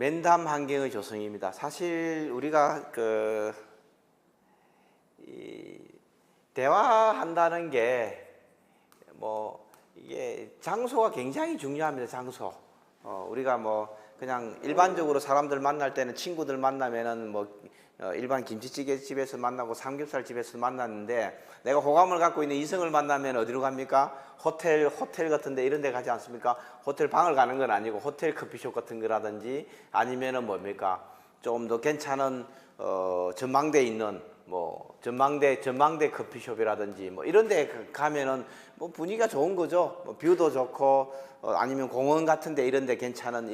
면담 환경의 조성입니다. 사실 우리가 대화한다는 게 이게 장소가 굉장히 중요합니다. 장소. 우리가 그냥 일반적으로 사람들 만날 때는 친구들 만나면은 일반 김치찌개 집에서 만나고 삼겹살 집에서 만났는데 내가 호감을 갖고 있는 이성을 만나면 어디로 갑니까? 호텔 같은 데 이런 데 가지 않습니까? 호텔 방을 가는 건 아니고 호텔 커피숍 같은 거라든지 아니면은 좀 더 괜찮은 전망대 있는 전망대 커피숍이라든지 이런 데 가면은 분위기가 좋은 거죠. 뷰도 좋고 아니면 공원 같은 데 이런 데 괜찮은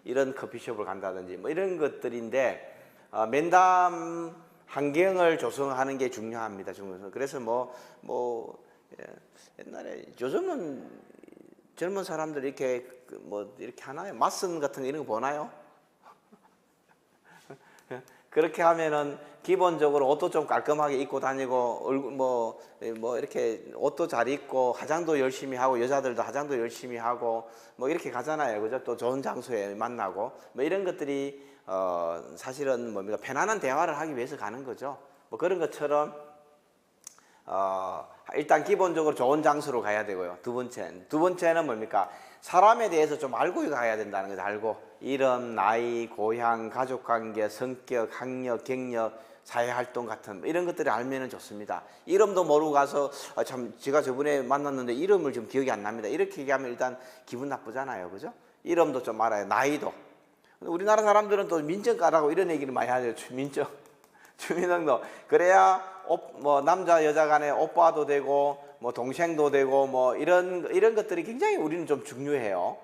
이런 커피숍을 간다든지 이런 것들인데 면담 환경을 조성하는 게 중요합니다. 그래서 옛날에 요즘은 젊은 사람들 이렇게 이렇게 하나요? 맞선 같은 거 이런 거 보나요? 그렇게 하면은 기본적으로 옷도 좀 깔끔하게 입고 다니고 얼굴 이렇게 옷도 잘 입고 화장도 열심히 하고 여자들도 화장도 열심히 하고 이렇게 가잖아요. 그죠? 또 좋은 장소에 만나고 이런 것들이 사실은 편안한 대화를 하기 위해서 가는 거죠. 그런 것처럼 일단 기본적으로 좋은 장소로 가야 되고요. 두 번째는 뭡니까? 사람에 대해서 좀 알고 가야 된다는 거죠. 알고 이름, 나이, 고향, 가족관계, 성격, 학력, 경력, 사회활동 같은 이런 것들을 알면 좋습니다. 이름도 모르고 가서 참 제가 저번에 만났는데 이름을 좀 기억이 안 납니다. 이렇게 얘기하면 일단 기분 나쁘잖아요. 그죠? 이름도 좀 알아요. 나이도. 우리나라 사람들은 또 민증가라고 이런 얘기를 많이 하죠. 민증, 주민등록. 그래야 남자 여자 간에 오빠도 되고 동생도 되고 이런 것들이 굉장히 우리는 좀 중요해요.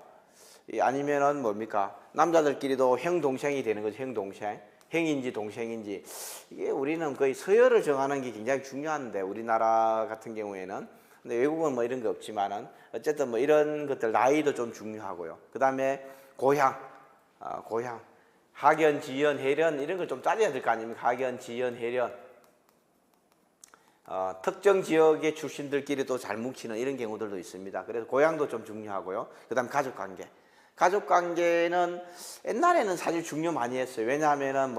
아니면은 남자들끼리도 형 동생이 되는 거죠. 형 동생. 형인지 동생인지. 이게 우리는 거의 서열을 정하는 게 굉장히 중요한데 우리나라 같은 경우에는. 근데 외국은 이런 게 없지만은 어쨌든 이런 것들 나이도 좀 중요하고요. 그다음에 고향. 학연, 지연, 혈연 이런 걸 좀 따져야 될 거 아닙니까? 학연, 지연, 혈연. 특정 지역의 출신들끼리도 잘 뭉치는 이런 경우들도 있습니다. 그래서 고향도 좀 중요하고요. 그 다음 가족관계. 가족관계는 옛날에는 사실 중요 많이 했어요. 왜냐하면은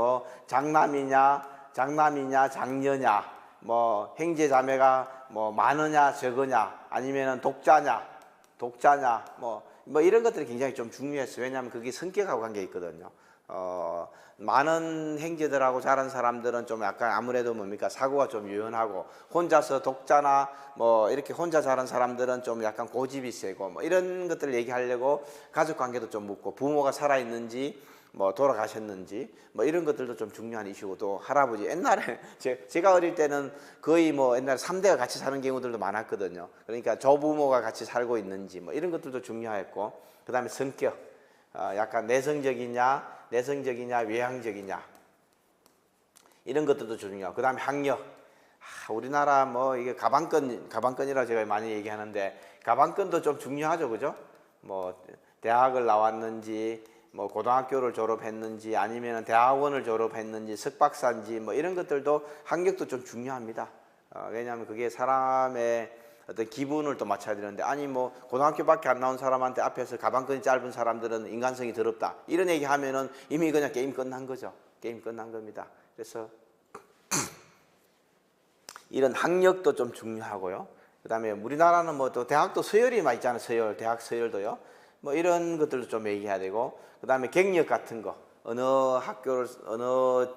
장남이냐, 장녀냐, 형제자매가 많으냐, 적으냐, 아니면은 독자냐, 이런 것들이 굉장히 좀 중요했어요. 왜냐하면 그게 성격하고 관계 있거든요. 많은 형제들하고 자란 사람들은 좀 약간 아무래도 사고가 좀 유연하고 혼자서 독자나 이렇게 혼자 자란 사람들은 좀 약간 고집이 세고 이런 것들을 얘기하려고 가족관계도 좀 묻고 부모가 살아있는지 돌아가셨는지 이런 것들도 좀 중요한 이슈고 또 할아버지 옛날에 제가 어릴 때는 거의 옛날에 3대가 같이 사는 경우들도 많았거든요. 그러니까 조부모가 같이 살고 있는지 이런 것들도 중요했고 그 다음에 성격 약간 내성적이냐 외향적이냐 이런 것들도 중요하고 그 다음에 학력 우리나라 이게 가방끈이라고 제가 많이 얘기하는데 가방끈도 좀 중요하죠. 그죠? 대학을 나왔는지 고등학교를 졸업했는지 아니면 대학원을 졸업했는지 석박사인지 이런 것들도 학력도 좀 중요합니다. 왜냐하면 그게 사람의 어떤 기분을 또 맞춰야 되는데 고등학교밖에 안 나온 사람한테 앞에서 가방끈이 짧은 사람들은 인간성이 더럽다 이런 얘기 하면은 이미 그냥 게임 끝난 거죠. 게임 끝난 겁니다. 그래서 이런 학력도 좀 중요하고요. 그 다음에 우리나라는 또 대학도 서열이 많이 있잖아요. 대학 서열도요. 이런 것들도 좀 얘기해야 되고 그 다음에 경력 같은 거 어느 학교를 어느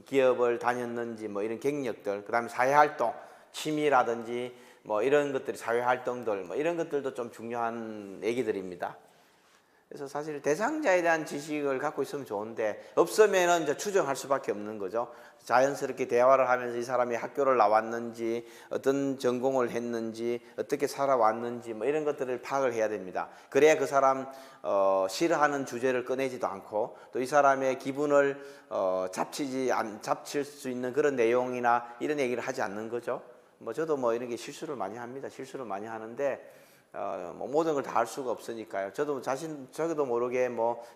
기업을 다녔는지 이런 경력들 그 다음에 사회활동 취미라든지 이런 것들이 사회활동들 이런 것들도 좀 중요한 얘기들입니다. 그래서 사실 대상자에 대한 지식을 갖고 있으면 좋은데 없으면은 이제 추정할 수밖에 없는 거죠. 자연스럽게 대화를 하면서 이 사람이 학교를 나왔는지 어떤 전공을 했는지 어떻게 살아왔는지 이런 것들을 파악을 해야 됩니다. 그래야 그 사람 싫어하는 주제를 꺼내지도 않고 또 이 사람의 기분을 잡칠 수 있는 그런 내용이나 이런 얘기를 하지 않는 거죠. 저도 이런 게 실수를 많이 합니다. 실수를 많이 하는데 모든 걸 다 할 수가 없으니까요. 저도 모르게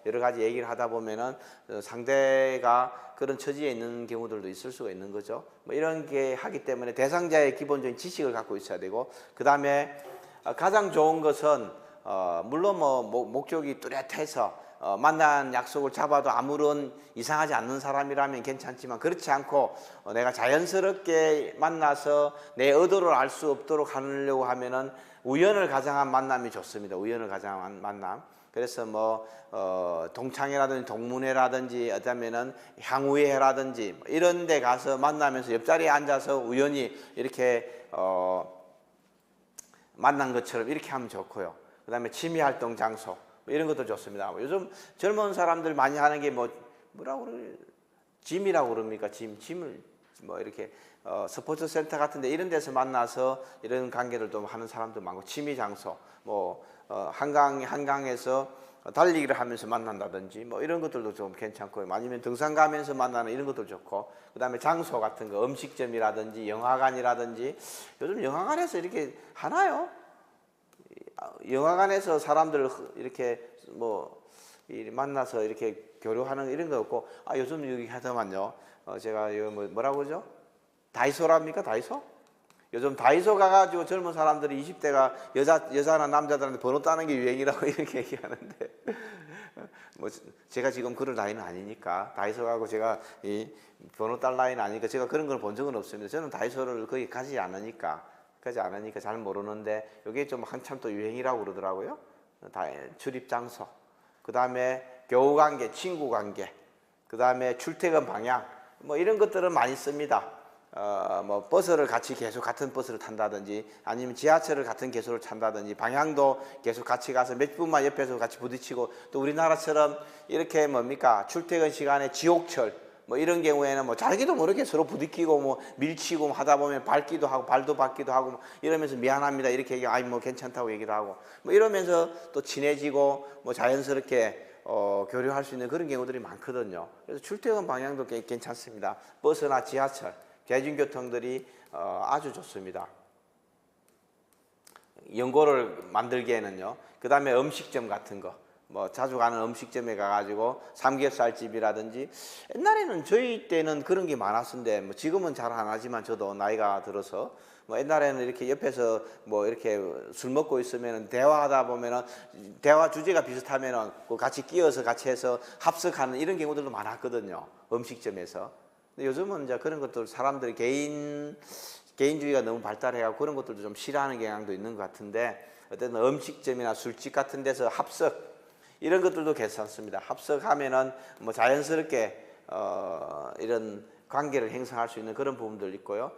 여러 가지 얘기를 하다 보면은 상대가 그런 처지에 있는 경우들도 있을 수가 있는 거죠. 이런 게 하기 때문에 대상자의 기본적인 지식을 갖고 있어야 되고 그 다음에 가장 좋은 것은 물론 목적이 뚜렷해서 만난 약속을 잡아도 아무런 이상하지 않는 사람이라면 괜찮지만 그렇지 않고 내가 자연스럽게 만나서 내 의도를 알 수 없도록 하려고 하면은 우연을 가장한 만남이 좋습니다. 우연을 가장한 만남. 그래서 뭐 동창회라든지 동문회라든지 어쩌면은 향후회라든지 이런 데 가서 만나면서 옆자리에 앉아서 우연히 이렇게 만난 것처럼 이렇게 하면 좋고요. 그 다음에 취미활동 장소 뭐 이런 것도 좋습니다. 요즘 젊은 사람들 많이 하는 게 뭐라고 그래? 짐이라고 그럽니까? 짐을 뭐 이렇게 스포츠 센터 같은데 이런 데서 만나서 이런 관계를 좀 하는 사람도 많고 취미 장소 뭐 한강에서 달리기를 하면서 만난다든지 뭐 이런 것들도 좀 괜찮고요. 아니면 등산 가면서 만나는 이런 것도 좋고 그 다음에 장소 같은 거 음식점이라든지 영화관이라든지 요즘 영화관에서 이렇게 하나요? 영화관에서 사람들 이렇게 뭐 만나서 이렇게 교류하는 이런 거 없고 요즘 여기 하더만요. 제가 이거 뭐라고 그러죠? 다이소랍니까? 다이소? 요즘 다이소 가가지고 젊은 사람들이 20대가 여자나 남자들한테 번호 따는 게 유행이라고 이렇게 얘기하는데 뭐 제가 지금 그럴 나이는 아니니까 다이소 가고 제가 이 번호 딸 나이는 아니니까 제가 그런 걸 본 적은 없습니다. 저는 다이소를 거의 가지 않으니까 잘 모르는데 이게 좀 한참 또 유행이라고 그러더라고요. 출입 장소, 그 다음에 교우관계, 친구관계, 그 다음에 출퇴근 방향 뭐 이런 것들은 많이 씁니다. 뭐 버스를 같이 계속 같은 버스를 탄다든지 아니면 지하철을 같은 개소를 탄다든지 방향도 계속 같이 가서 몇 분만 옆에서 같이 부딪히고 또 우리나라처럼 이렇게 뭡니까 출퇴근 시간에 지옥철 뭐 이런 경우에는 뭐 자기도 모르게 서로 부딪히고 뭐 밀치고 하다 보면 밟기도 하고 발도 밟기도 하고 뭐 이러면서 미안합니다 이렇게 얘기하고 아니 뭐 괜찮다고 얘기도 하고 뭐 이러면서 또 친해지고 뭐 자연스럽게 교류할 수 있는 그런 경우들이 많거든요. 그래서 출퇴근 방향도 괜찮습니다. 버스나 지하철 대중교통들이 아주 좋습니다. 연고를 만들기에는요. 그 다음에 음식점 같은 거, 뭐 자주 가는 음식점에 가가지고 삼겹살집이라든지 옛날에는 저희 때는 그런 게 많았는데 뭐 지금은 잘 안 하지만 저도 나이가 들어서 뭐 옛날에는 이렇게 옆에서 뭐 이렇게 술 먹고 있으면 대화하다 보면은 대화 주제가 비슷하면은 같이 끼어서 같이 해서 합석하는 이런 경우들도 많았거든요. 음식점에서. 근데 요즘은 이제 그런 것들 사람들이 개인주의가 너무 발달해가지고 그런 것들도 좀 싫어하는 경향도 있는 것 같은데 어쨌든 음식점이나 술집 같은 데서 합석 이런 것들도 괜찮습니다. 합석하면은 뭐 자연스럽게 이런 관계를 형성할 수 있는 그런 부분들 있고요.